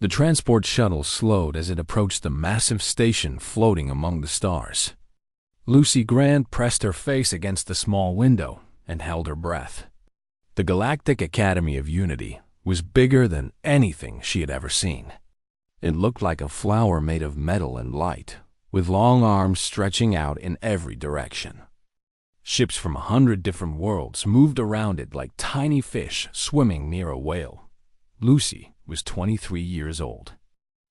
The transport shuttle slowed as it approached the massive station floating among the stars. Lucy Grant pressed her face against the small window and held her breath. The Galactic Academy of Unity was bigger than anything she had ever seen. It looked like a flower made of metal and light, with long arms stretching out in every direction. Ships from 100 different worlds moved around it like tiny fish swimming near a whale. Lucy was 23 years old.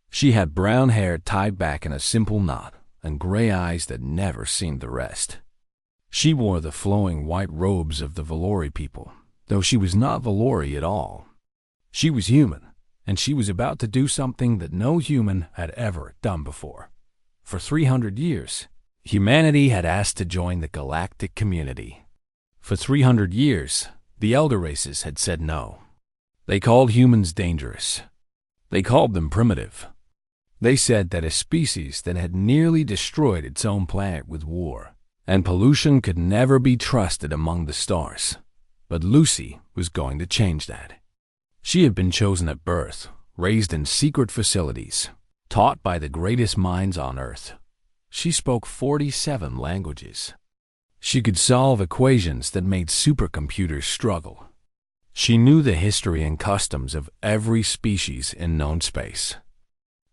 She had brown hair tied back in a simple knot and gray eyes that never seen the rest. She wore the flowing white robes of the Valori people, though she was not Valori at all. She was human, and she was about to do something that no human had ever done before. For 300 years, humanity had asked to join the galactic community. For 300 years, the elder races had said no. They called humans dangerous. They called them primitive. They said that a species that had nearly destroyed its own planet with war and pollution could never be trusted among the stars. But Lucy was going to change that. She had been chosen at birth, raised in secret facilities, taught by the greatest minds on Earth. She spoke 47 languages. She could solve equations that made supercomputers struggle. She knew the history and customs of every species in known space.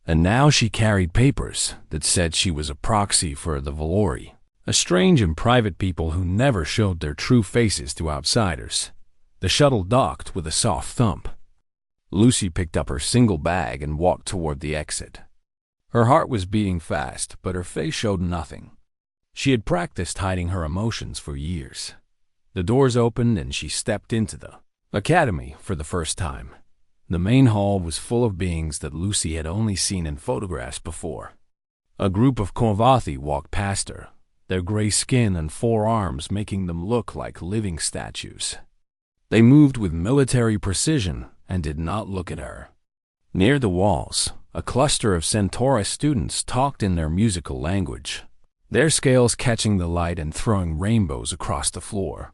And now she carried papers that said she was a proxy for the Valori, a strange and private people who never showed their true faces to outsiders. The shuttle docked with a soft thump. Lucy picked up her single bag and walked toward the exit. Her heart was beating fast, but her face showed nothing. She had practiced hiding her emotions for years. The doors opened and she stepped into the academy for the first time. The main hall was full of beings that Lucy had only seen in photographs before. A group of Korvathi walked past her, their gray skin and forearms making them look like living statues. They moved with military precision and did not look at her. Near the walls, a cluster of Centaurus students talked in their musical language, their scales catching the light and throwing rainbows across the floor.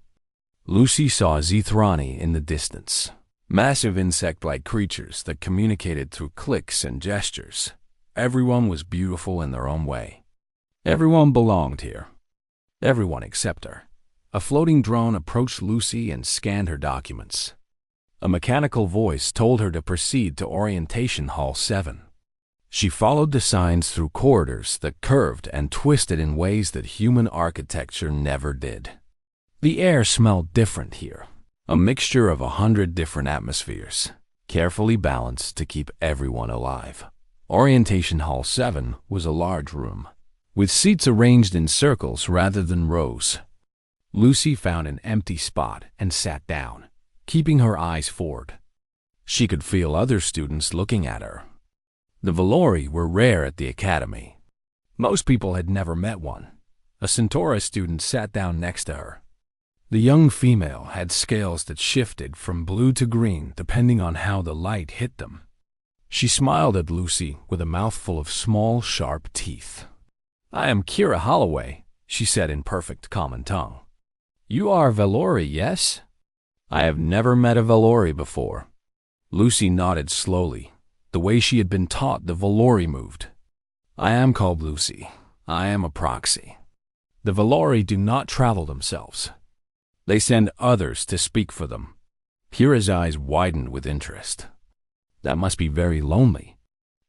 Lucy saw Zithrani in the distance, massive insect-like creatures that communicated through clicks and gestures. Everyone was beautiful in their own way. Everyone belonged here. Everyone except her. A floating drone approached Lucy and scanned her documents. A mechanical voice told her to proceed to Orientation Hall 7. She followed the signs through corridors that curved and twisted in ways that human architecture never did. The air smelled different here, a mixture of 100 different atmospheres, carefully balanced to keep everyone alive. Orientation Hall 7 was a large room, with seats arranged in circles rather than rows. Lucy found an empty spot and sat down, keeping her eyes forward. She could feel other students looking at her. The Valori were rare at the academy. Most people had never met one. A Centaurus student sat down next to her. The young female had scales that shifted from blue to green depending on how the light hit them. She smiled at Lucy with a mouthful of small, sharp teeth. "I am Kira Holloway," she said in perfect common tongue. "You are Valori, yes?" "I have never met a Valori before." Lucy nodded slowly, the way she had been taught the Valori moved. "I am called Lucy. I am a proxy. The Valori do not travel themselves. They send others to speak for them." Kira's eyes widened with interest. That must be very lonely,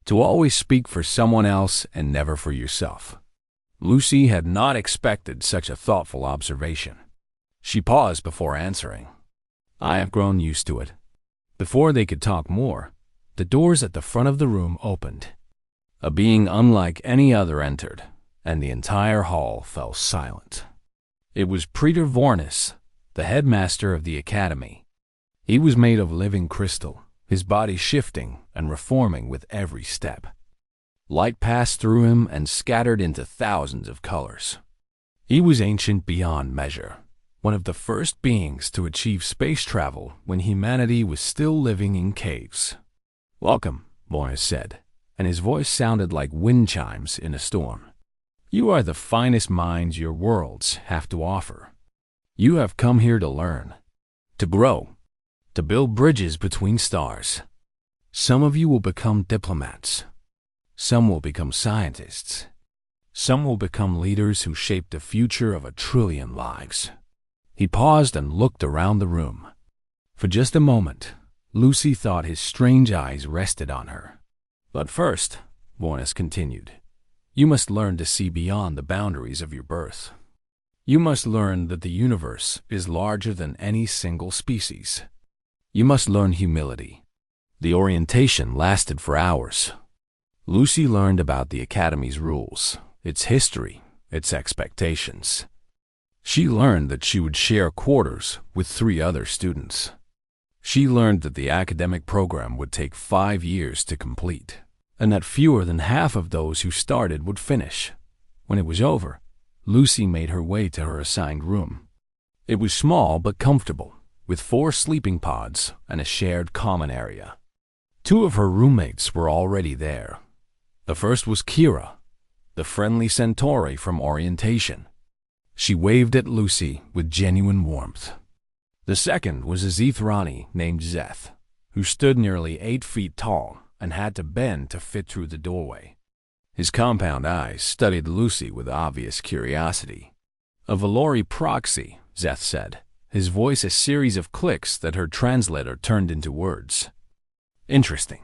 to always speak for someone else and never for yourself. Lucy had not expected such a thoughtful observation. She paused before answering. "I have grown used to it." Before they could talk more, the doors at the front of the room opened. A being unlike any other entered, and the entire hall fell silent. It was Preetor Vornis, the headmaster of the academy. He was made of living crystal, his body shifting and reforming with every step. Light passed through him and scattered into thousands of colors. He was ancient beyond measure, one of the first beings to achieve space travel when humanity was still living in caves. "Welcome," Vornis said, and his voice sounded like wind chimes in a storm. "You are the finest minds your worlds have to offer. You have come here to learn, to grow, to build bridges between stars. Some of you will become diplomats. Some will become scientists. Some will become leaders who shape the future of 1 trillion lives." He paused and looked around the room. For just a moment, Lucy thought his strange eyes rested on her. "But first," Bornes continued, "you must learn to see beyond the boundaries of your birth. You must learn that the universe is larger than any single species. You must learn humility." The orientation lasted for hours. Lucy learned about the Academy's rules, its history, its expectations. She learned that she would share quarters with 3 other students. She learned that the academic program would take 5 years to complete, and that fewer than half of those who started would finish. When it was over, Lucy made her way to her assigned room. It was small but comfortable, with 4 sleeping pods and a shared common area. 2 of her roommates were already there. The first was Kira, the friendly centauri from orientation. She waved at Lucy with genuine warmth. The second was a Zithrani named Zeth, who stood nearly 8 feet tall and had to bend to fit through the doorway. His compound eyes studied Lucy with obvious curiosity. "A Valori proxy," Zeth said, his voice a series of clicks that her translator turned into words. "Interesting.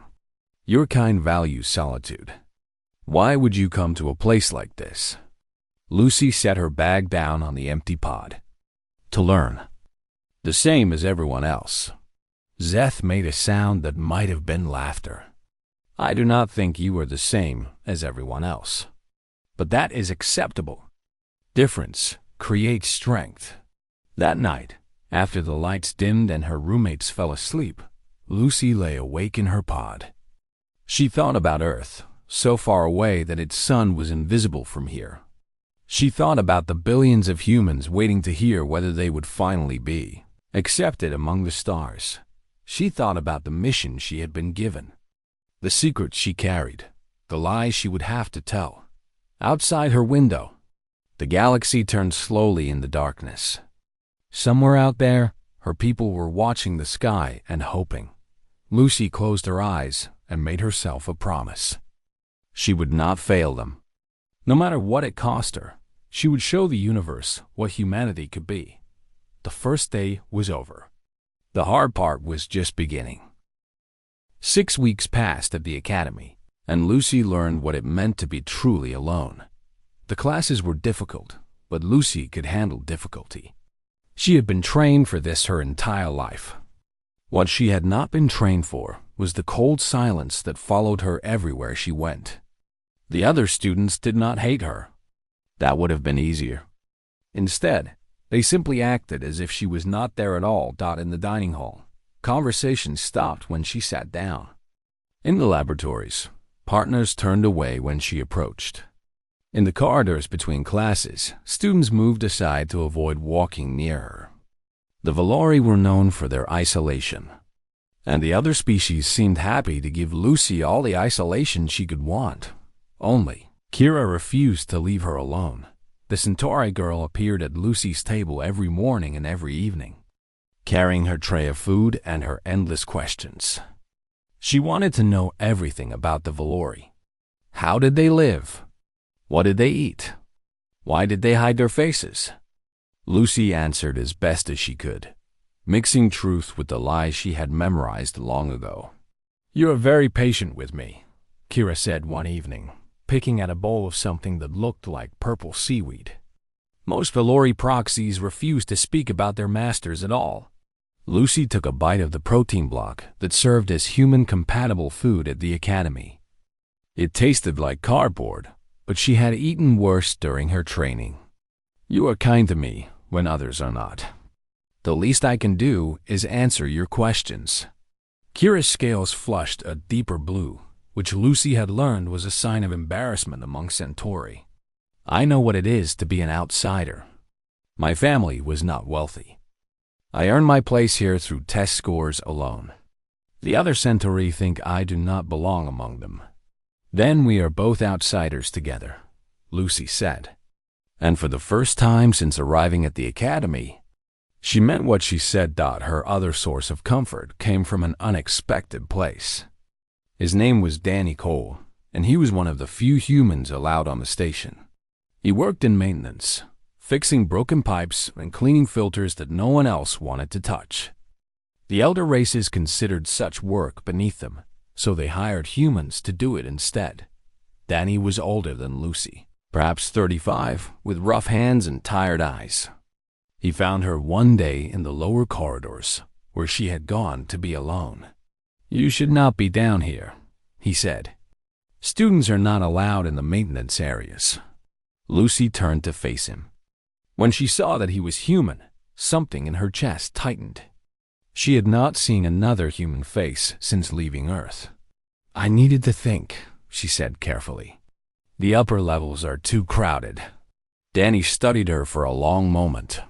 Your kind values solitude. Why would you come to a place like this?" Lucy set her bag down on the empty pod. "To learn. The same as everyone else." Zeth made a sound that might have been laughter. "I do not think you are the same as everyone else. But that is acceptable. Difference creates strength." That night, after the lights dimmed and her roommates fell asleep, Lucy lay awake in her pod. She thought about Earth, so far away that its sun was invisible from here. She thought about the billions of humans waiting to hear whether they would finally be accepted among the stars. She thought about the mission she had been given, the secrets she carried, the lies she would have to tell. Outside her window, the galaxy turned slowly in the darkness. Somewhere out there, her people were watching the sky and hoping. Lucy closed her eyes and made herself a promise. She would not fail them. No matter what it cost her, she would show the universe what humanity could be. The first day was over. The hard part was just beginning. 6 weeks passed at the academy, and Lucy learned what it meant to be truly alone. The classes were difficult, but Lucy could handle difficulty. She had been trained for this her entire life. What she had not been trained for was the cold silence that followed her everywhere she went. The other students did not hate her. That would have been easier. Instead, they simply acted as if she was not there at all. In the dining hall, conversation stopped when she sat down. In the laboratories, partners turned away when she approached. In the corridors between classes, students moved aside to avoid walking near her. The Valori were known for their isolation, and the other species seemed happy to give Lucy all the isolation she could want. Only, Kira refused to leave her alone. The Centauri girl appeared at Lucy's table every morning and every evening, carrying her tray of food and her endless questions. She wanted to know everything about the Valori. How did they live? What did they eat? Why did they hide their faces? Lucy answered as best as she could, mixing truth with the lies she had memorized long ago. "You are very patient with me," Kira said one evening, picking at a bowl of something that looked like purple seaweed. "Most Valori proxies refuse to speak about their masters at all." Lucy took a bite of the protein block that served as human-compatible food at the academy. It tasted like cardboard, but she had eaten worse during her training. "You are kind to me when others are not. The least I can do is answer your questions." Kira's scales flushed a deeper blue, which Lucy had learned was a sign of embarrassment among Centauri. "I know what it is to be an outsider. My family was not wealthy. I earned my place here through test scores alone. The other Centauri think I do not belong among them. Then we are both outsiders together," Lucy said. And for the first time since arriving at the academy, she meant what she said. Her other source of comfort came from an unexpected place. His name was Danny Cole, and he was one of the few humans allowed on the station. He worked in maintenance, fixing broken pipes and cleaning filters that no one else wanted to touch. The elder races considered such work beneath them, so they hired humans to do it instead. Danny was older than Lucy, perhaps 35, with rough hands and tired eyes. He found her one day in the lower corridors, where she had gone to be alone. "You should not be down here," he said. "Students are not allowed in the maintenance areas." Lucy turned to face him. When she saw that he was human, something in her chest tightened. She had not seen another human face since leaving Earth. "I needed to think," she said carefully. "The upper levels are too crowded." Danny studied her for a long moment.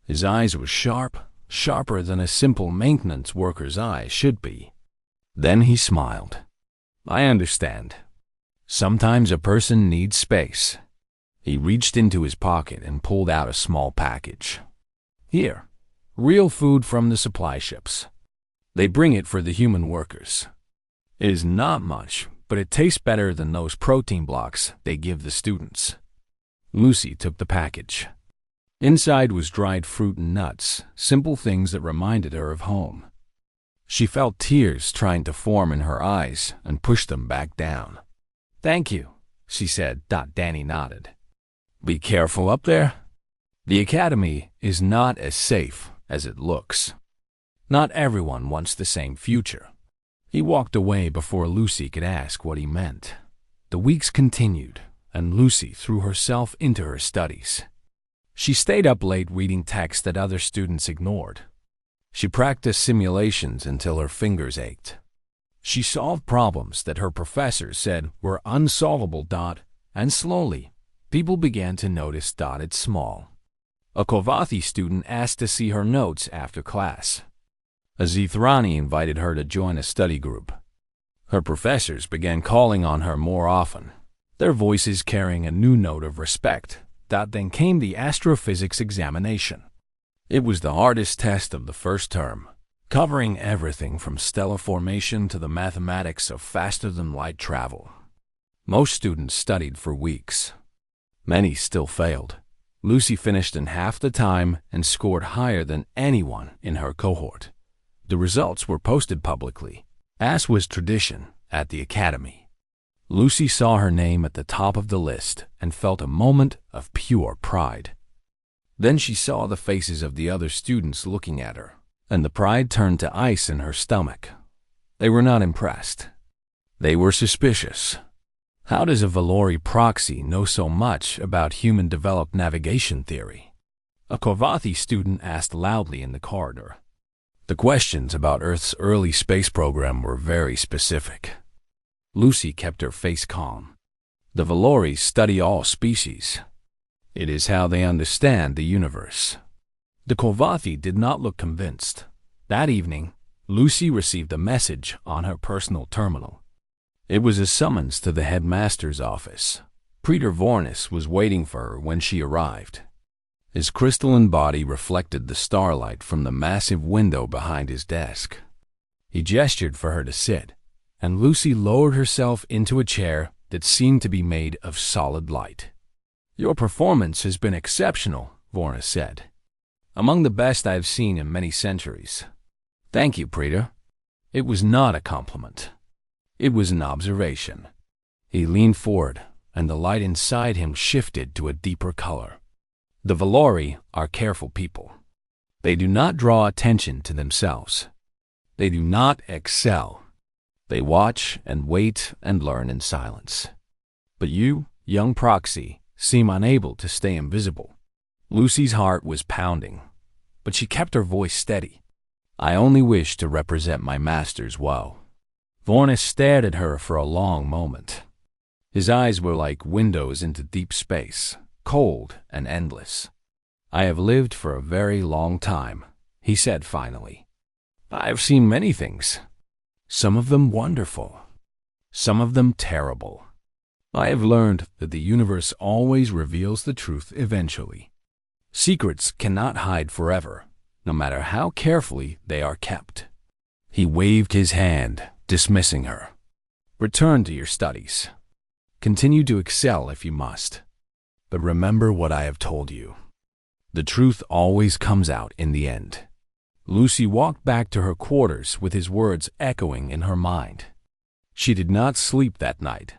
His eyes were sharp, sharper than a simple maintenance worker's eye should be. Then he smiled. "I understand. Sometimes a person needs space." He reached into his pocket and pulled out a small package. "Here, real food from the supply ships. They bring it for the human workers. It is not much, but it tastes better than those protein blocks they give the students." Lucy took the package. Inside was dried fruit and nuts, simple things that reminded her of home. She felt tears trying to form in her eyes and pushed them back down. "Thank you," she said. Danny nodded. "Be careful up there. The academy is not as safe as it looks. Not everyone wants the same future." He walked away before Lucy could ask what he meant. The weeks continued, and Lucy threw herself into her studies. She stayed up late reading texts that other students ignored. She practiced simulations until her fingers ached. She solved problems that her professors said were unsolvable. And slowly, people began to notice it's small. A Kovathi student asked to see her notes after class. A Zithrani invited her to join a study group. Her professors began calling on her more often, their voices carrying a new note of respect. Then came the astrophysics examination. It was the hardest test of the first term, covering everything from stellar formation to the mathematics of faster-than-light travel. Most students studied for weeks. Many still failed. Lucy finished in half the time and scored higher than anyone in her cohort. The results were posted publicly, as was tradition at the academy. Lucy saw her name at the top of the list and felt a moment of pure pride. Then she saw the faces of the other students looking at her, and the pride turned to ice in her stomach. They were not impressed. They were suspicious. How does a Valori proxy know so much about human-developed navigation theory? A Kovathi student asked loudly in the corridor. The questions about Earth's early space program were very specific. Lucy kept her face calm. The Valoris study all species. It is how they understand the universe. The Kovathi did not look convinced. That evening, Lucy received a message on her personal terminal. It was a summons to the headmaster's office. Praetor Vornis was waiting for her when she arrived. His crystalline body reflected the starlight from the massive window behind his desk. He gestured for her to sit, and Lucy lowered herself into a chair that seemed to be made of solid light. "Your performance has been exceptional," Vornis said. "Among the best I have seen in many centuries." "Thank you, Praetor." It was not a compliment. It was an observation. He leaned forward, and the light inside him shifted to a deeper color. The Valori are careful people. They do not draw attention to themselves. They do not excel. They watch and wait and learn in silence. But you, young proxy, seem unable to stay invisible. Lucy's heart was pounding, but she kept her voice steady. "I only wish to represent my masters well." Vornis stared at her for a long moment. His eyes were like windows into deep space, cold and endless. "I have lived for a very long time," he said finally. "I have seen many things. Some of them wonderful, some of them terrible. I have learned that the universe always reveals the truth eventually. Secrets cannot hide forever, no matter how carefully they are kept." He waved his hand, dismissing her. Return to your studies. Continue to excel if you must. But remember what I have told you. The truth always comes out in the end." Lucy walked back to her quarters with his words echoing in her mind. She did not sleep that night.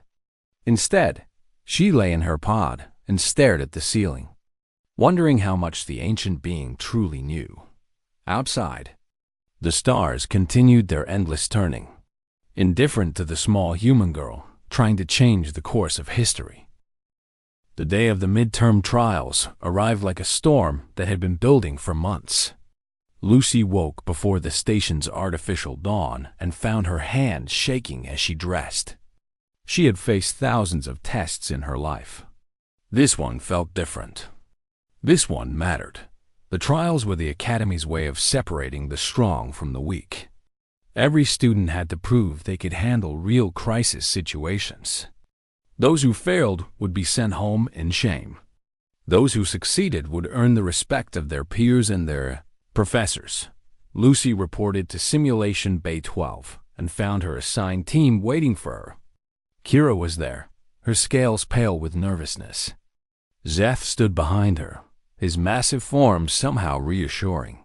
Instead, she lay in her pod and stared at the ceiling, wondering how much the ancient being truly knew. Outside, the stars continued their endless turning, indifferent to the small human girl trying to change the course of history. The day of the midterm trials arrived like a storm that had been building for months. Lucy woke before the station's artificial dawn and found her hands shaking as she dressed. She had faced thousands of tests in her life. This one felt different. This one mattered. The trials were the Academy's way of separating the strong from the weak. Every student had to prove they could handle real crisis situations. Those who failed would be sent home in shame. Those who succeeded would earn the respect of their peers and their professors. Lucy reported to Simulation Bay 12 and found her assigned team waiting for her. Kira was there, her scales pale with nervousness. Zeth stood behind her, his massive form somehow reassuring.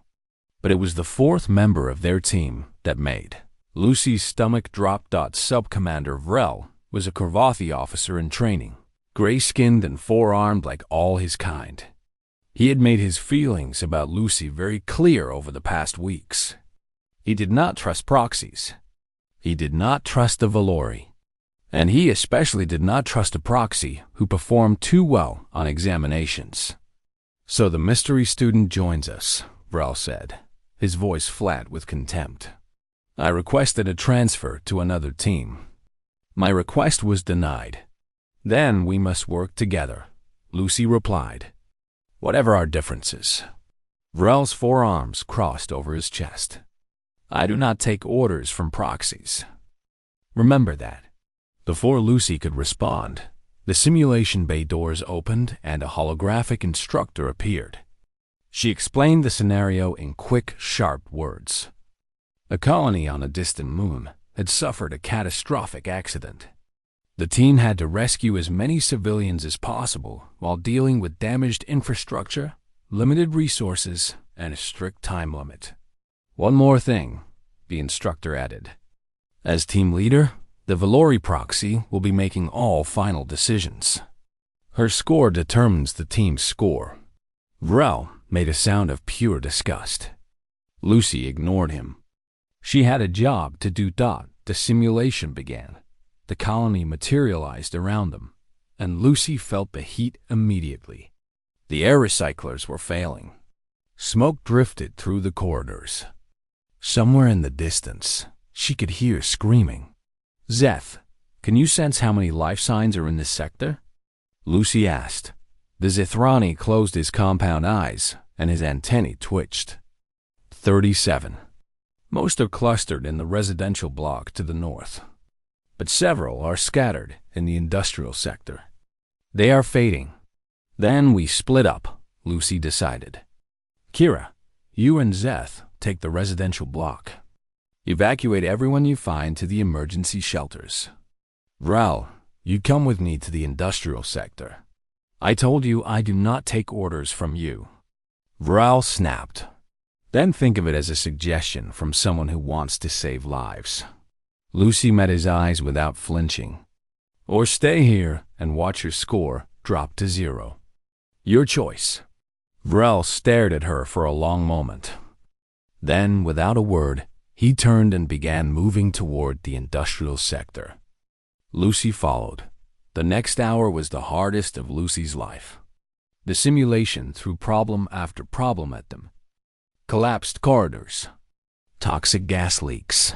But it was the fourth member of their team that made Lucy's stomach drop. Sub-Commander Vrel was a Korvathi officer in training, gray-skinned and four-armed like all his kind. He had made his feelings about Lucy very clear over the past weeks. He did not trust proxies. He did not trust the Valori. And he especially did not trust a proxy who performed too well on examinations. "So the mystery student joins us," Vrel said, his voice flat with contempt. "I requested a transfer to another team. My request was denied. Then we must work together," Lucy replied. "Whatever our differences." Vrel's forearms crossed over his chest. "I do not take orders from proxies. Remember that." Before Lucy could respond, the simulation bay doors opened and a holographic instructor appeared. She explained the scenario in quick, sharp words. A colony on a distant moon had suffered a catastrophic accident. The team had to rescue as many civilians as possible while dealing with damaged infrastructure, limited resources, and a strict time limit. "One more thing," the instructor added. "As team leader, the Valori proxy will be making all final decisions. Her score determines the team's score." Vrel made a sound of pure disgust. Lucy ignored him. She had a job to do. The simulation began. The colony materialized around them, and Lucy felt the heat immediately. The air recyclers were failing. Smoke drifted through the corridors. Somewhere in the distance, she could hear screaming. "Zeth, can you sense how many life signs are in this sector?" Lucy asked. The Zithrani closed his compound eyes, and his antennae twitched. 37. Most are clustered in the residential block to the north, but several are scattered in the industrial sector. They are fading. Then we split up, Lucy decided. Kira, you and Zeth take the residential block. Evacuate everyone you find to the emergency shelters. Vrel, you come with me to the industrial sector. I told you I do not take orders from you. Vrel snapped. Then think of it as a suggestion from someone who wants to save lives. Lucy met his eyes without flinching. Or stay here and watch your score drop to 0. Your choice. Vrel stared at her for a long moment. Then, without a word, he turned and began moving toward the industrial sector. Lucy followed. The next hour was the hardest of Lucy's life. The simulation threw problem after problem at them. Collapsed corridors, toxic gas leaks,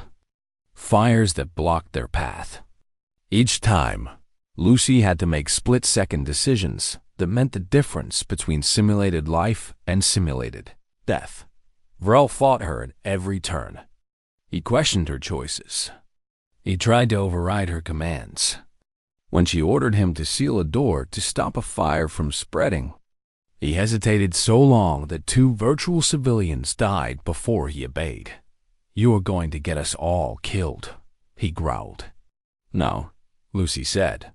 fires that blocked their path. Each time, Lucy had to make split-second decisions that meant the difference between simulated life and simulated death. Vrel fought her at every turn. He questioned her choices. He tried to override her commands. When she ordered him to seal a door to stop a fire from spreading, he hesitated so long that 2 virtual civilians died before he obeyed. You are going to get us all killed, he growled. No, Lucy said,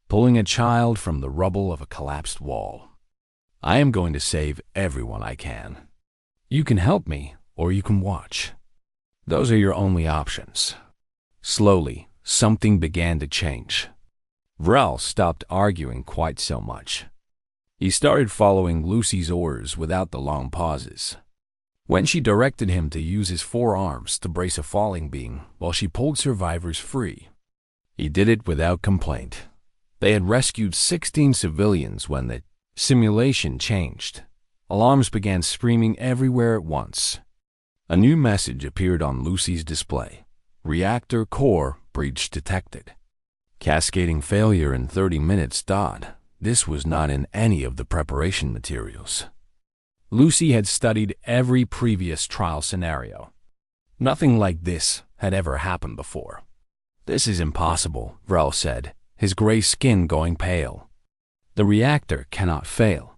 pulling a child from the rubble of a collapsed wall. I am going to save everyone I can. You can help me, or you can watch. Those are your only options. Slowly, something began to change. Vrel stopped arguing quite so much. He started following Lucy's orders without the long pauses. When she directed him to use his forearms to brace a falling beam while she pulled survivors free, he did it without complaint. They had rescued 16 civilians when the simulation changed. Alarms began screaming everywhere at once. A new message appeared on Lucy's display. Reactor core breach detected. Cascading failure in 30 minutes. This was not in any of the preparation materials. Lucy had studied every previous trial scenario. Nothing like this had ever happened before. This is impossible, Vrel said, his gray skin going pale. The reactor cannot fail.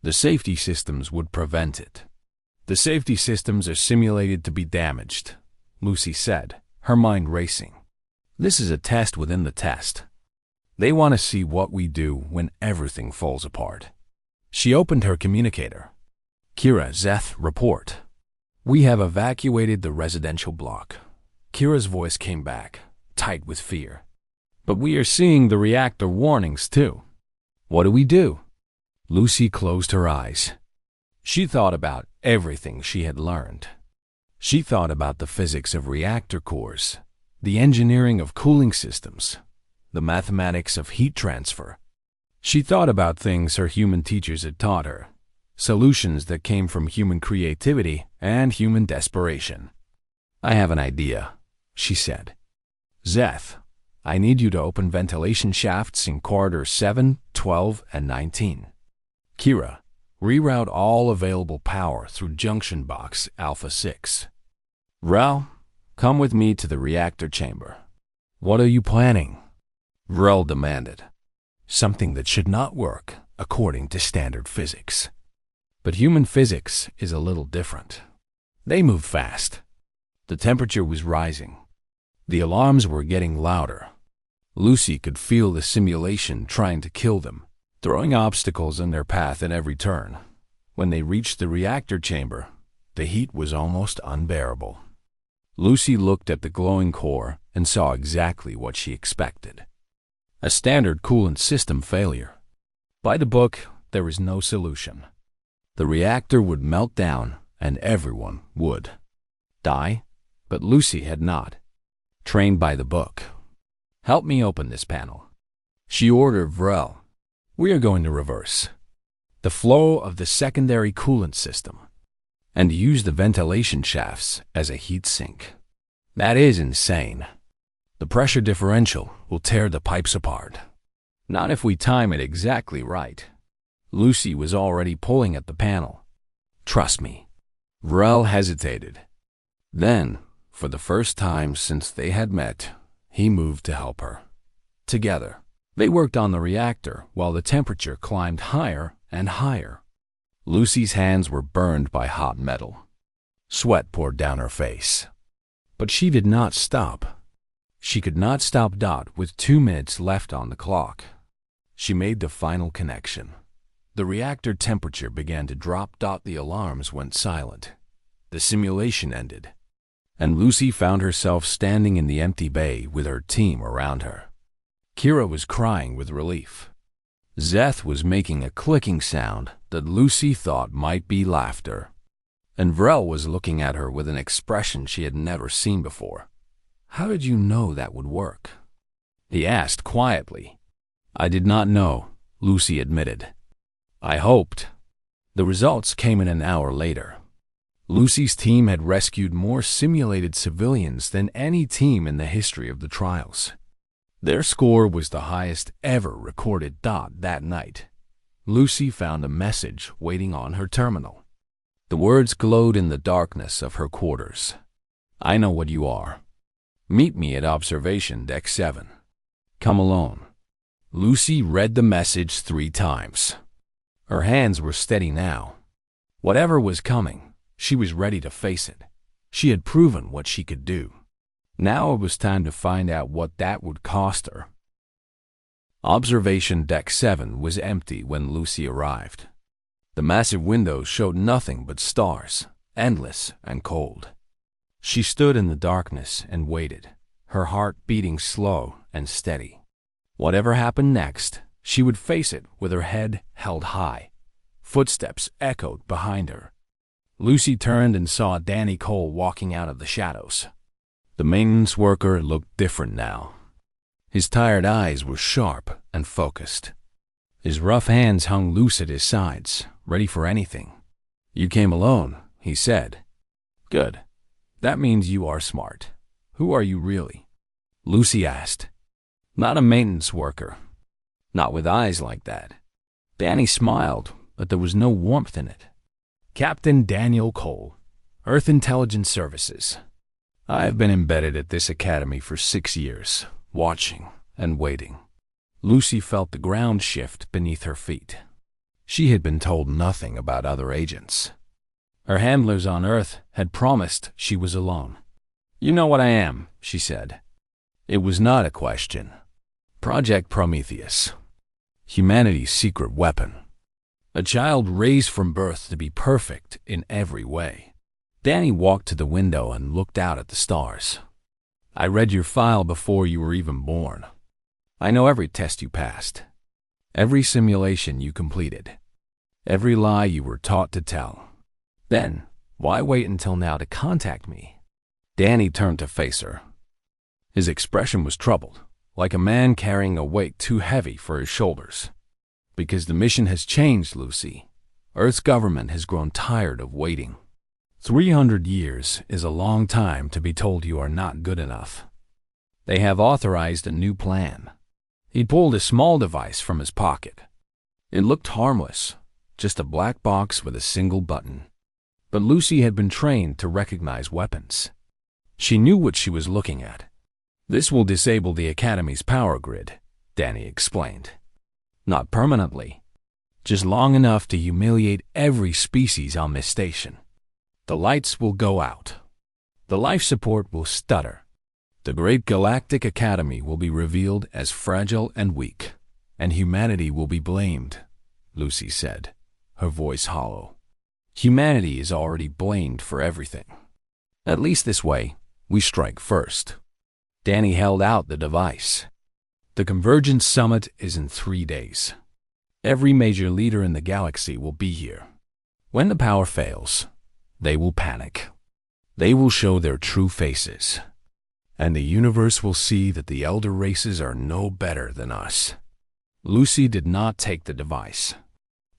The safety systems would prevent it. The safety systems are simulated to be damaged, Lucy said, her mind racing. This is a test within the test. They want to see what we do when everything falls apart. She opened her communicator. Kira, Zeth, report. We have evacuated the residential block. Kira's voice came back, tight with fear. But we are seeing the reactor warnings too. What do we do? Lucy closed her eyes. She thought about everything she had learned. She thought about the physics of reactor cores, the engineering of cooling systems, the mathematics of heat transfer. She thought about things her human teachers had taught her, solutions that came from human creativity and human desperation. I have an idea, she said. Zeth, I need you to open ventilation shafts in corridors 7, 12, and 19. Kira, reroute all available power through junction box Alpha 6. Vrel, come with me to the reactor chamber. What are you planning? Vrel demanded. Something that should not work according to standard physics. But human physics is a little different. They move fast. The temperature was rising. The alarms were getting louder. Lucy could feel the simulation trying to kill them, throwing obstacles in their path at every turn. When they reached the reactor chamber, the heat was almost unbearable. Lucy looked at the glowing core and saw exactly what she expected. A standard coolant system failure. By the book, there was no solution. The reactor would melt down and everyone would die, but Lucy had not. Trained by the book. Help me open this panel. She ordered Vrel. We are going to reverse the flow of the secondary coolant system and use the ventilation shafts as a heat sink. That is insane. The pressure differential will tear the pipes apart. Not if we time it exactly right. Lucy was already pulling at the panel. Trust me. Vrel hesitated. Then, for the first time since they had met, he moved to help her. Together, they worked on the reactor while the temperature climbed higher and higher. Lucy's hands were burned by hot metal. Sweat poured down her face. But she did not stop. She could not stop. With 2 minutes left on the clock. She made the final connection. The reactor temperature began to drop. The alarms went silent. The simulation ended. And Lucy found herself standing in the empty bay with her team around her. Kira was crying with relief. Zeth was making a clicking sound that Lucy thought might be laughter. And Vrel was looking at her with an expression she had never seen before. How did you know that would work? He asked quietly. I did not know, Lucy admitted. I hoped. The results came in an hour later. Lucy's team had rescued more simulated civilians than any team in the history of the trials. Their score was the highest ever recorded. That night, Lucy found a message waiting on her terminal. The words glowed in the darkness of her quarters. I know what you are. Meet me at observation deck 7. Come alone. Lucy read the message 3 times. Her hands were steady now. Whatever was coming, she was ready to face it. She had proven what she could do. Now it was time to find out what that would cost her. Observation Deck 7 was empty when Lucy arrived. The massive windows showed nothing but stars, endless and cold. She stood in the darkness and waited, her heart beating slow and steady. Whatever happened next, she would face it with her head held high. Footsteps echoed behind her. Lucy turned and saw Danny Cole walking out of the shadows. The maintenance worker looked different now. His tired eyes were sharp and focused. His rough hands hung loose at his sides, ready for anything. "You came alone," he said. "Good. That means you are smart. Who are you really?" Lucy asked. "Not a maintenance worker. Not with eyes like that." Danny smiled, but there was no warmth in it. "Captain Daniel Cole, Earth Intelligence Services. I have been embedded at this academy for 6 years, watching and waiting." Lucy felt the ground shift beneath her feet. She had been told nothing about other agents. Her handlers on Earth had promised she was alone. "You know what I am," she said. It was not a question. Project Prometheus. Humanity's secret weapon. A child raised from birth to be perfect in every way. Danny walked to the window and looked out at the stars. "I read your file before you were even born. I know every test you passed, every simulation you completed, every lie you were taught to tell. Then, why wait until now to contact me?" Danny turned to face her. His expression was troubled, like a man carrying a weight too heavy for his shoulders. "Because the mission has changed, Lucy. Earth's government has grown tired of waiting. 300 years is a long time to be told you are not good enough. They have authorized a new plan." He pulled a small device from his pocket. It looked harmless, just a black box with a single button. But Lucy had been trained to recognize weapons. She knew what she was looking at. "This will disable the Academy's power grid," Danny explained. "Not permanently, just long enough to humiliate every species on this station. The lights will go out. The life support will stutter. The great Galactic Academy will be revealed as fragile and weak, and humanity will be blamed," Lucy said, her voice hollow. "Humanity is already blamed for everything. At least this way, we strike first." Danny held out the device. "The Convergence Summit is in 3 days. Every major leader in the galaxy will be here. When the power fails, they will panic. They will show their true faces. And the universe will see that the elder races are no better than us." Lucy did not take the device.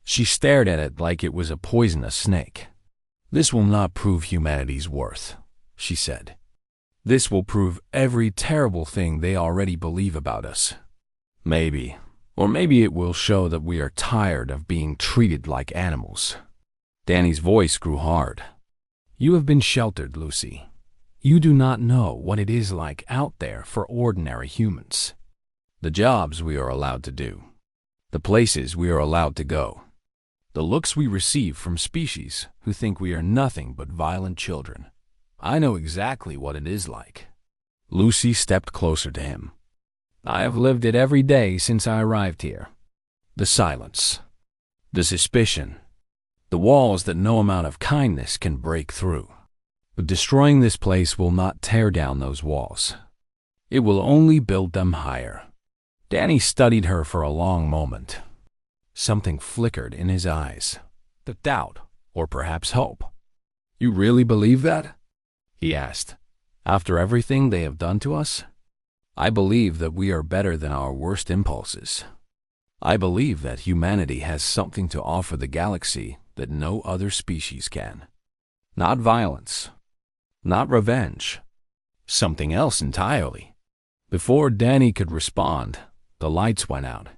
She stared at it like it was a poisonous snake. "This will not prove humanity's worth," she said. "This will prove every terrible thing they already believe about us. Maybe, or maybe it will show that we are tired of being treated like animals." Danny's voice grew hard. "You have been sheltered, Lucy. You do not know what it is like out there for ordinary humans. The jobs we are allowed to do. The places we are allowed to go. The looks we receive from species who think we are nothing but violent children. I know exactly what it is like." Lucy stepped closer to him. "I have lived it every day since I arrived here. The silence. The suspicion. The walls that no amount of kindness can break through. But destroying this place will not tear down those walls. It will only build them higher." Danny studied her for a long moment. Something flickered in his eyes. The doubt, or perhaps hope. "You really believe that?" he asked. "After everything they have done to us? I believe that we are better than our worst impulses. I believe that humanity has something to offer the galaxy that no other species can. Not violence. Not revenge. Something else entirely." Before Danny could respond, the lights went out.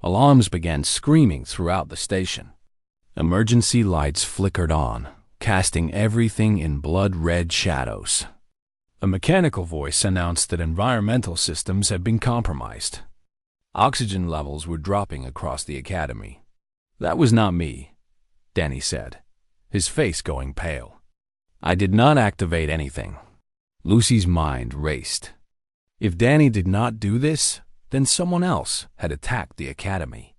Alarms began screaming throughout the station. Emergency lights flickered on, casting everything in blood-red shadows. A mechanical voice announced that environmental systems had been compromised. Oxygen levels were dropping across the academy. "That was not me," Danny said, his face going pale. "I did not activate anything. Lucy's mind raced. If Danny did not do this, then someone else had attacked the academy.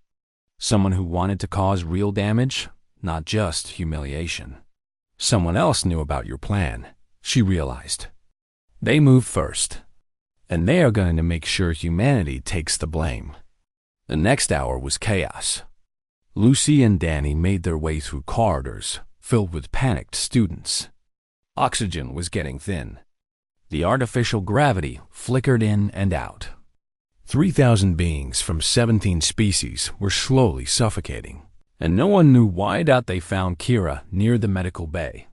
Someone who wanted to cause real damage, not just humiliation. Someone else knew about your plan, she realized. They moved first, and they are going to make sure humanity takes the blame. The next hour was chaos. Lucy and Danny made their way through corridors filled with panicked students. Oxygen was getting thin. The artificial gravity flickered in and out. 3,000 beings from 17 species were slowly suffocating, and no one knew why. They found Kira near the medical bay,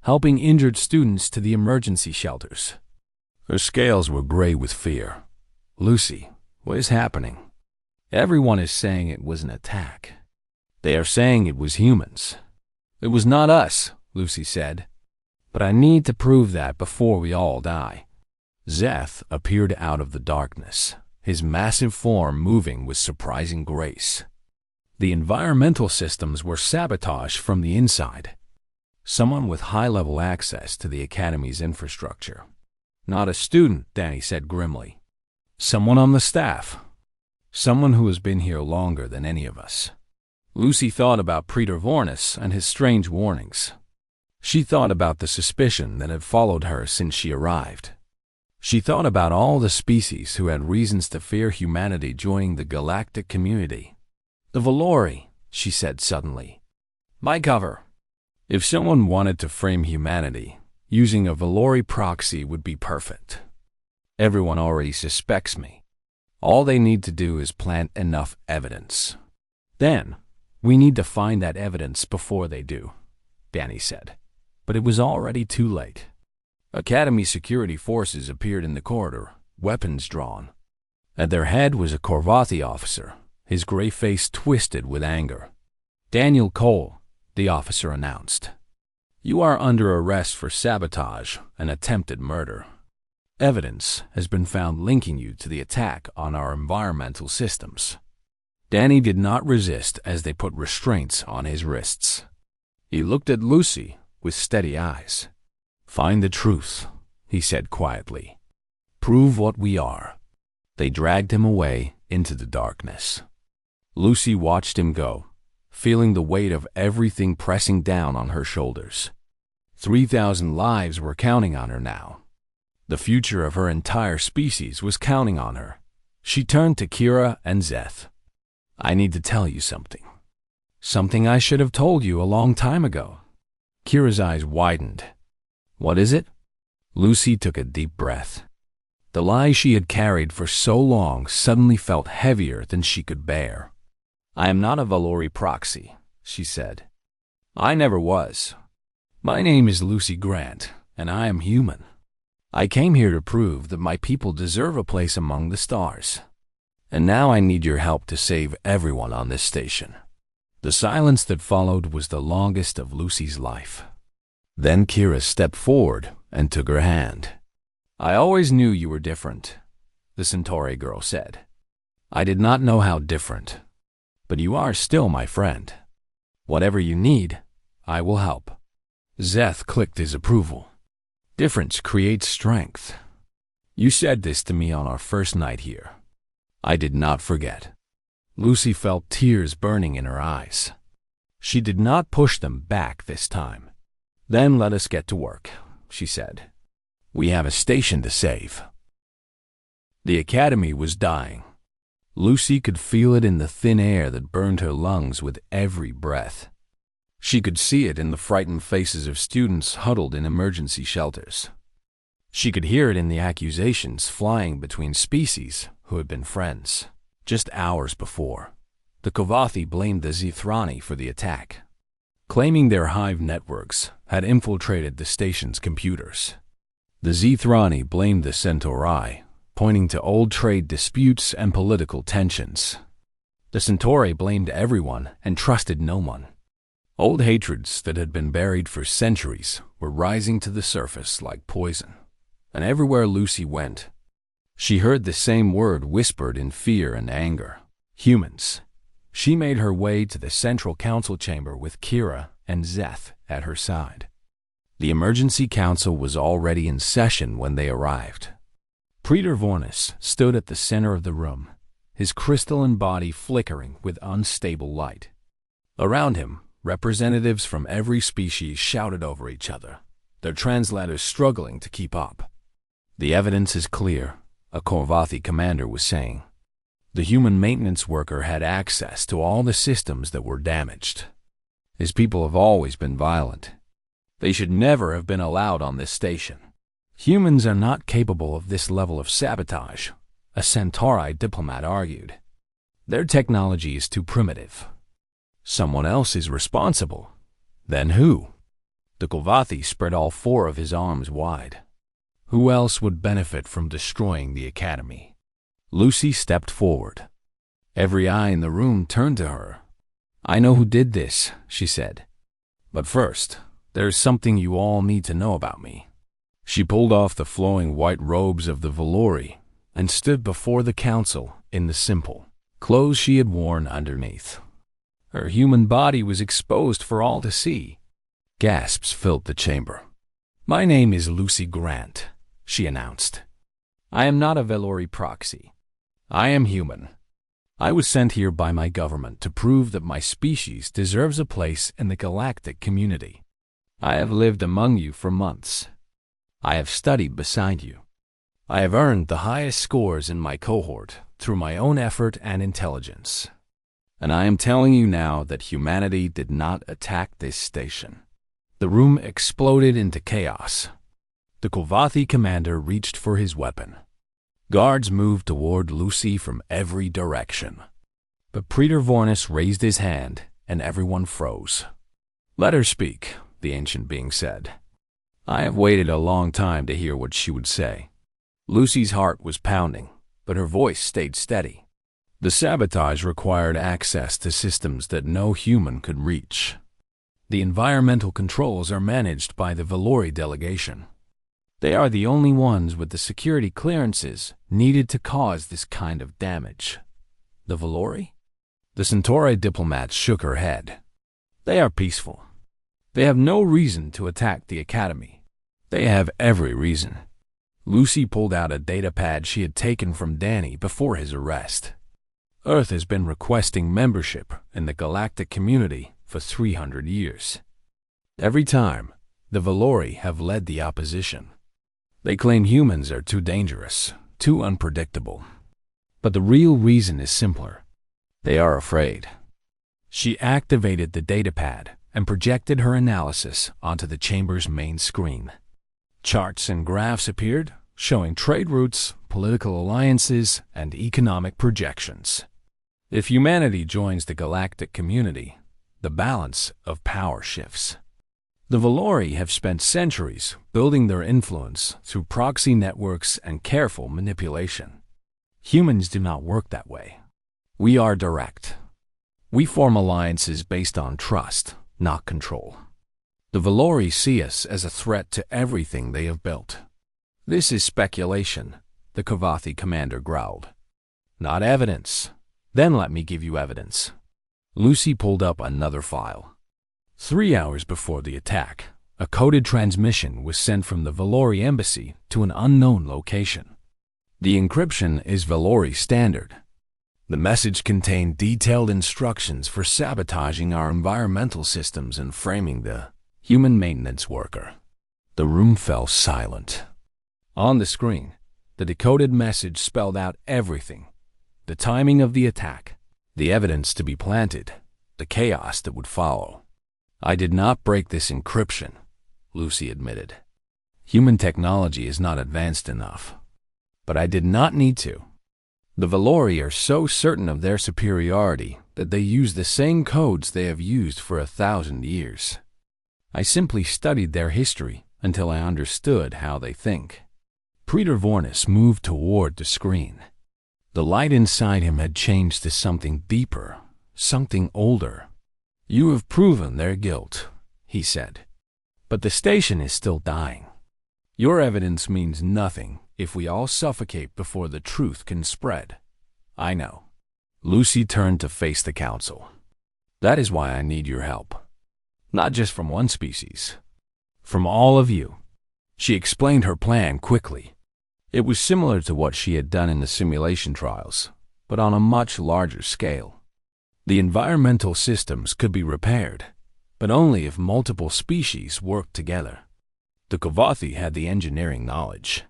helping injured students to the emergency shelters. Her scales were gray with fear. Lucy, what is happening? Everyone is saying it was an attack. They are saying it was humans. It was not us, Lucy said. But I need to prove that before we all die. Zeth appeared out of the darkness, his massive form moving with surprising grace. The environmental systems were sabotaged from the inside. Someone with high-level access to the Academy's infrastructure. Not a student, Danny said grimly. Someone on the staff. Someone who has been here longer than any of us. Lucy thought about Praetor Vornis and his strange warnings. She thought about the suspicion that had followed her since she arrived. She thought about all the species who had reasons to fear humanity joining the galactic community. The Valori, she said suddenly. My cover. If someone wanted to frame humanity, using a Valori proxy would be perfect. Everyone already suspects me. All they need to do is plant enough evidence. Then, we need to find that evidence before they do, Danny said. But it was already too late. Academy security forces appeared in the corridor, weapons drawn. At their head was a Korvathi officer, his gray face twisted with anger. Daniel Cole, the officer announced. You are under arrest for sabotage and attempted murder. Evidence has been found linking you to the attack on our environmental systems. Danny did not resist as they put restraints on his wrists. He looked at Lucy with steady eyes. Find the truth, he said quietly. Prove what we are. They dragged him away into the darkness. Lucy watched him go, feeling the weight of everything pressing down on her shoulders. 3,000 lives were counting on her now. The future of her entire species was counting on her. She turned to Kira and Zeth. I need to tell you something. Something I should have told you a long time ago. Kira's eyes widened. What is it? Lucy took a deep breath. The lie she had carried for so long suddenly felt heavier than she could bear. I am not a Valori proxy, she said. I never was. My name is Lucy Grant, and I am human. I came here to prove that my people deserve a place among the stars. And now I need your help to save everyone on this station. The silence that followed was the longest of Lucy's life. Then Kira stepped forward and took her hand. I always knew you were different, the Centauri girl said. I did not know how different, but you are still my friend. Whatever you need, I will help. Zeth clicked his approval. Difference creates strength. You said this to me on our first night here. I did not forget. Lucy felt tears burning in her eyes. She did not push them back this time. Then let us get to work, she said. We have a station to save. The academy was dying. Lucy could feel it in the thin air that burned her lungs with every breath. She could see it in the frightened faces of students huddled in emergency shelters. She could hear it in the accusations flying between species who had been friends. Just hours before, the Kovathi blamed the Zithrani for the attack, claiming their hive networks had infiltrated the station's computers. The Zithrani blamed the Centauri, pointing to old trade disputes and political tensions. The Centauri blamed everyone and trusted no one. Old hatreds that had been buried for centuries were rising to the surface like poison, and everywhere Lucy went, she heard the same word whispered in fear and anger. Humans. She made her way to the central council chamber with Kira and Zeth at her side. The emergency council was already in session when they arrived. Peter Vornis stood at the center of the room, his crystalline body flickering with unstable light. Around him, representatives from every species shouted over each other, their translators struggling to keep up. "The evidence is clear," a Korvathi commander was saying. The human maintenance worker had access to all the systems that were damaged. His people have always been violent. They should never have been allowed on this station. Humans are not capable of this level of sabotage, a Centauri diplomat argued. Their technology is too primitive. Someone else is responsible. Then who? The Korvathi spread all four of his arms wide. Who else would benefit from destroying the academy? Lucy stepped forward. Every eye in the room turned to her. "I know who did this," she said. "But first, there's something you all need to know about me." She pulled off the flowing white robes of the Valori and stood before the council in the simple clothes she had worn underneath. Her human body was exposed for all to see. Gasps filled the chamber. "My name is Lucy Grant," she announced. "I am not a Valori proxy. I am human. I was sent here by my government to prove that my species deserves a place in the galactic community. I have lived among you for months. I have studied beside you. I have earned the highest scores in my cohort through my own effort and intelligence. And I am telling you now that humanity did not attack this station." The room exploded into chaos. The Korvathi commander reached for his weapon. Guards moved toward Lucy from every direction. But Peter Vornis raised his hand, and everyone froze. "Let her speak," the ancient being said. "I have waited a long time to hear what she would say." Lucy's heart was pounding, but her voice stayed steady. "The sabotage required access to systems that no human could reach. The environmental controls are managed by the Valori delegation. They are the only ones with the security clearances needed to cause this kind of damage." "The Valori?" The Centauri diplomat shook her head. "They are peaceful. They have no reason to attack the academy." "They have every reason." Lucy pulled out a datapad she had taken from Danny before his arrest. "Earth has been requesting membership in the galactic community for 300 years. Every time, the Valori have led the opposition. They claim humans are too dangerous, too unpredictable. But the real reason is simpler. They are afraid." She activated the datapad and projected her analysis onto the chamber's main screen. Charts and graphs appeared, showing trade routes, political alliances, and economic projections. If humanity joins the galactic community, the balance of power shifts. The Valori have spent centuries building their influence through proxy networks and careful manipulation. Humans do not work that way. We are direct. We form alliances based on trust, not control. The Valori see us as a threat to everything they have built. "This is speculation," the Korvathi commander growled. "Not evidence. Then let me give you evidence." Lucy pulled up another file. 3 hours before the attack, a coded transmission was sent from the Valori embassy to an unknown location. The encryption is Valori standard. The message contained detailed instructions for sabotaging our environmental systems and framing the human maintenance worker. The room fell silent. On the screen, the decoded message spelled out everything: the timing of the attack, the evidence to be planted, the chaos that would follow. "I did not break this encryption," Lucy admitted. "Human technology is not advanced enough. But I did not need to. The Valori are so certain of their superiority that they use the same codes they have used for 1,000 years. I simply studied their history until I understood how they think." Peter Vornis moved toward the screen. The light inside him had changed to something deeper, something older. "You have proven their guilt," he said. "But the station is still dying. Your evidence means nothing if we all suffocate before the truth can spread." "I know." Lucy turned to face the council. "That is why I need your help. Not just from one species. From all of you. She explained her plan quickly. It was similar to what she had done in the simulation trials, but on a much larger scale. The environmental systems could be repaired, but only if multiple species worked together. The Kovathi had the engineering knowledge.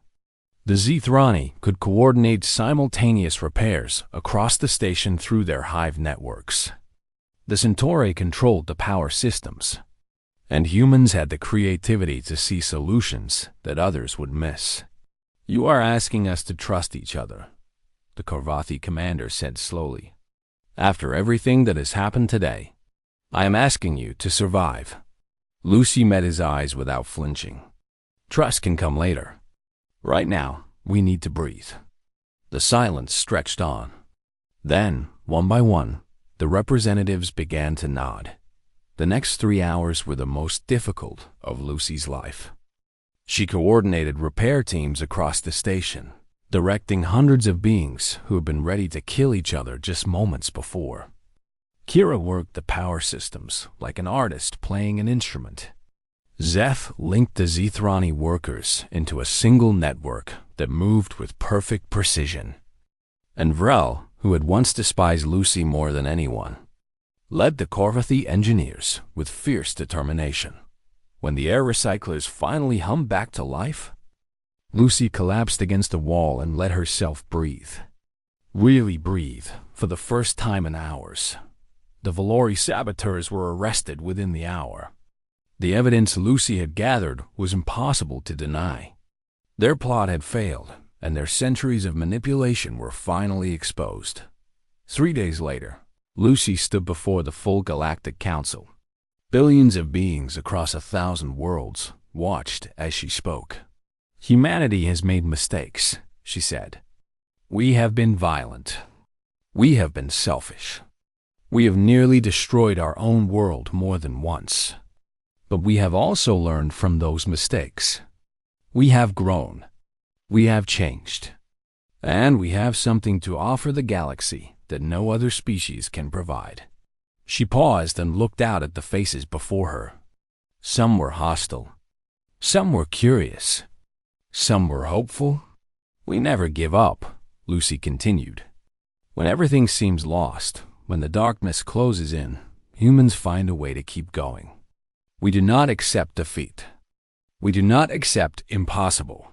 The Zethrani could coordinate simultaneous repairs across the station through their hive networks. The Centauri controlled the power systems, and humans had the creativity to see solutions that others would miss. "You are asking us to trust each other," the Kovathi commander said slowly. "After everything that has happened today, I am asking you to survive." Lucy met his eyes without flinching. "Trust can come later. Right now, we need to breathe." The silence stretched on. Then, one by one, the representatives began to nod. The next 3 hours were the most difficult of Lucy's life. She coordinated repair teams across the station, directing hundreds of beings who had been ready to kill each other just moments before. Kira worked the power systems like an artist playing an instrument. Zeth linked the Zethrani workers into a single network that moved with perfect precision. And Vrel, who had once despised Lucy more than anyone, led the Kovathi engineers with fierce determination. When the air recyclers finally hummed back to life, Lucy collapsed against a wall and let herself breathe. Really breathe, for the first time in hours. The Valori saboteurs were arrested within the hour. The evidence Lucy had gathered was impossible to deny. Their plot had failed, and their centuries of manipulation were finally exposed. 3 days later, Lucy stood before the full Galactic Council. Billions of beings across 1,000 worlds watched as she spoke. "Humanity has made mistakes," she said. "We have been violent. We have been selfish. We have nearly destroyed our own world more than once. But we have also learned from those mistakes. We have grown. We have changed. And we have something to offer the galaxy that no other species can provide." She paused and looked out at the faces before her. Some were hostile. Some were curious. Some were hopeful. "We never give up," Lucy continued. "When everything seems lost, when the darkness closes in, humans find a way to keep going. We do not accept defeat. We do not accept impossible.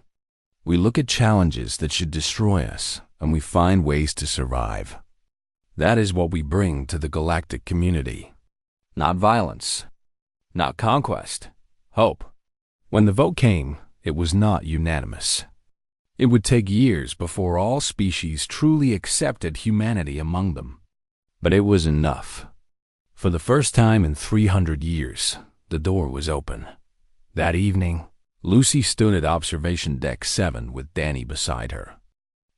We look at challenges that should destroy us, and we find ways to survive. That is what we bring to the galactic community. Not violence. Not conquest. Hope." When the vote came, it was not unanimous. It would take years before all species truly accepted humanity among them. But it was enough. For the first time in 300 years, the door was open. That evening, Lucy stood at Observation Deck 7 with Danny beside her.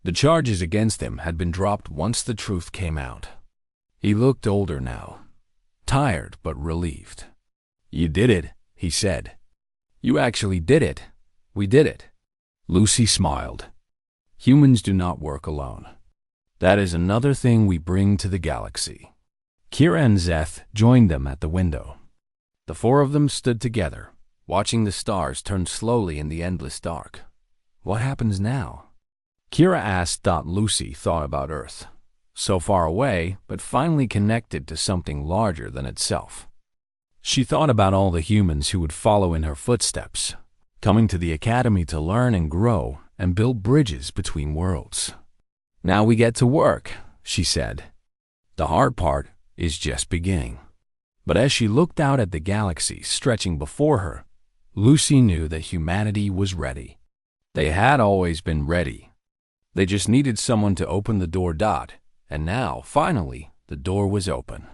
The charges against him had been dropped once the truth came out. He looked older now, tired but relieved. "You did it," he said. "You actually did it. We did it." Lucy smiled. "Humans do not work alone. That is another thing we bring to the galaxy." Kira and Zeth joined them at the window. The four of them stood together, watching the stars turn slowly in the endless dark. "What happens now?" Kira asked. Lucy thought about Earth, so far away, but finally connected to something larger than itself. She thought about all the humans who would follow in her footsteps, coming to the academy to learn and grow and build bridges between worlds. "Now we get to work," she said. "The hard part is just beginning." But as she looked out at the galaxy stretching before her, Lucy knew that humanity was ready. They had always been ready. They just needed someone to open the door. And now, finally, the door was open.